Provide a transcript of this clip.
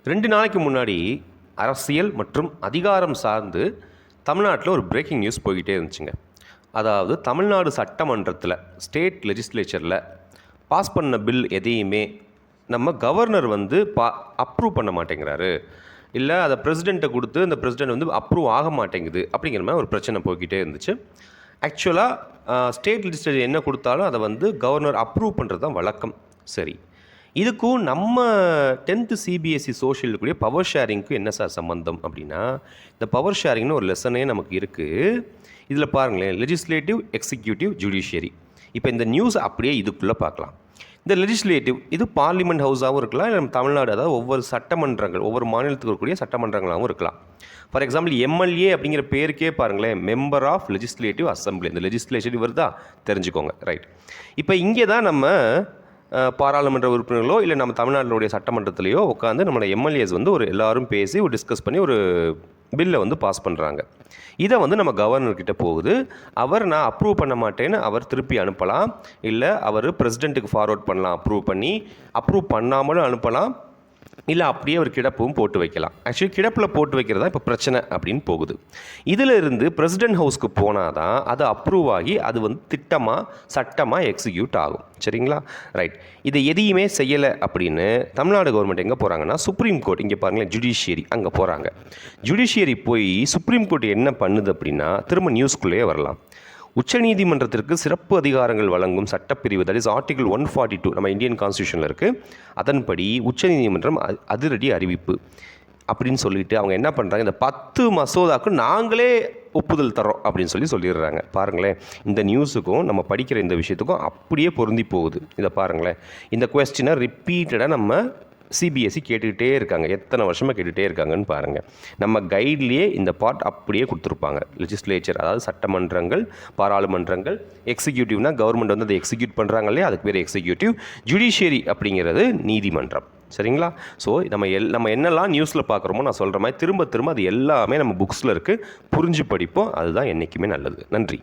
2 நாளைக்கு முன்னாடி அரசியல் மற்றும் அதிகாரம் சார்ந்து தமிழ்நாட்டில் ஒரு பிரேக்கிங் நியூஸ் போய்கிட்டே இருந்துச்சுங்க. அதாவது தமிழ்நாடு சட்டமன்றத்தில் ஸ்டேட் லெஜிஸ்லேச்சரில் பாஸ் பண்ண பில் எதையுமே நம்ம கவர்னர் அப்ரூவ் பண்ண மாட்டேங்கிறாரு, இல்லை அதை பிரசிடெண்ட்டை கொடுத்து அந்த பிரசிடெண்ட் அப்ரூவ் ஆக மாட்டேங்குது அப்படிங்கிற மாதிரி ஒரு பிரச்சனை போய்கிட்டே இருந்துச்சு. ஆக்சுவலாக ஸ்டேட் லெஜிஸ்லேச்சர் என்ன கொடுத்தாலும் அதை கவர்னர் அப்ரூவ் பண்ணுறது தான் வழக்கம். சரி, இதுக்கும் நம்ம 10th சிபிஎஸ்சி சோஷியல் கூடிய பவர் ஷேரிங்க்கு என்ன சார் சம்மந்தம் அப்படின்னா, இந்த பவர் ஷேரிங்னு ஒரு லெசனே நமக்கு இருக்குது. இதில் பாருங்களேன், லெஜிஸ்லேட்டிவ், எக்ஸிக்யூட்டிவ், ஜுடிஷியரி. இப்போ இந்த நியூஸ் அப்படியே இதுக்குள்ளே பார்க்கலாம். இந்த லெஜிஸ்லேட்டிவ் இது பார்லிமெண்ட் ஹவுஸாகவும் இருக்கலாம், இல்லை நம்ம தமிழ்நாடு, அதாவது ஒவ்வொரு சட்டமன்றங்கள், ஒவ்வொரு மாநிலத்துக்கு இருக்கக்கூடிய சட்டமன்றங்களாகவும் இருக்கலாம். ஃபார் எக்ஸாம்பிள் எம்எல்ஏ அப்படிங்கிற பேருக்கே பாருங்களேன், மெம்பர் ஆஃப் லெஜிஸ்லேட்டிவ் அசம்பிளி. இந்த லெஜிஸ்லேஷன் இவர் தான், தெரிஞ்சுக்கோங்க. ரைட். இப்போ இங்கே தான் நம்ம பாராளுமன்ற உறுப்பினர்களோ இல்லை நம்ம தமிழ்நாட்டினுடைய சட்டமன்றத்திலேயோ உட்காந்து நம்மளோட எம்எல்ஏஸ் ஒரு எல்லாரும் பேசி ஒரு டிஸ்கஸ் பண்ணி ஒரு பில்லை பாஸ் பண்ணுறாங்க. இதை நம்ம கவர்னர்கிட்ட போகுது. நான் அப்ரூவ் பண்ண மாட்டேன்னு அவர் திருப்பி அனுப்பலாம், இல்லை அவர் பிரசிடெண்ட்டுக்கு ஃபார்வர்ட் பண்ணலாம், அப்ரூவ் பண்ணாமலும் அனுப்பலாம், இல்லை அப்படியே ஒரு கிடப்பும் போட்டு வைக்கலாம். ஆக்சுவலி கிடப்பில் போட்டு வைக்கிறது தான் இப்போ பிரச்சனை அப்படின்னு போகுது. இதில் இருந்து பிரசிடென்ட் ஹவுஸ்க்கு போனால் தான் அது அப்ரூவ் ஆகி அது திட்டமாக சட்டமாக எக்ஸிக்யூட் ஆகும். சரிங்களா? ரைட். இதை எதையுமே செய்யலை அப்படின்னு தமிழ்நாடு கவர்மெண்ட் எங்கே போகிறாங்கன்னா சுப்ரீம் கோர்ட், இங்கே பாருங்களேன், ஜுடிஷியரி அங்கே போகிறாங்க. ஜுடிஷியரி போய் சுப்ரீம் கோர்ட் என்ன பண்ணுது அப்படின்னா, திரும்ப நியூஸ்குள்ளேயே வரலாம். உச்சநீதிமன்றத்திற்கு சிறப்பு அதிகாரங்கள் வழங்கும் சட்டப்பிரிவு, தட் இஸ் ஆர்டிகிள் 142 நம்ம இந்தியன் கான்ஸ்டியூஷனில் இருக்குது. அதன்படி உச்சநீதிமன்றம் அதிரடி அறிவிப்பு அப்படின்னு சொல்லிட்டு அவங்க என்ன பண்ணுறாங்க, இந்த 10 மசோதாவுக்கு நாங்களே ஒப்புதல் தரோம் அப்படின்னு சொல்லிடுறாங்க. பாருங்களேன், இந்த நியூஸுக்கும் நம்ம படிக்கிற இந்த விஷயத்துக்கும் அப்படியே பொருந்தி போகுது. இதை பாருங்களேன், இந்த குவெஸ்டினை ரிப்பீட்டடாக நம்ம சிபிஎஸ்சி கேட்டுக்கிட்டே இருக்காங்க. எத்தனை வருஷமாக கேட்டுகிட்டே இருக்காங்கன்னு பாருங்கள். நம்ம கைட்லேயே இந்த பார்ட் அப்படியே கொடுத்துருப்பாங்க. லெஜிஸ்லேச்சர், அதாவது சட்டமன்றங்கள், பாராளுமன்றங்கள், எக்ஸிக்யூட்டிவ்னா கவர்மெண்ட் அதை எக்ஸிக்யூட் பண்ணுறாங்க இல்லையா, அதுக்கு பேர் எக்ஸிக்யூட்டிவ். ஜுடிஷியரி அப்படிங்கிறது நீதிமன்றம். சரிங்களா? ஸோ நம்ம என்னெல்லாம் நியூஸில் பார்க்குறோமோ நான் சொல்கிற மாதிரி திரும்ப அது எல்லாமே நம்ம புக்ஸில் இருக்குது. புரிஞ்சு படிப்போம். அதுதான் என்றைக்குமே நல்லது. நன்றி.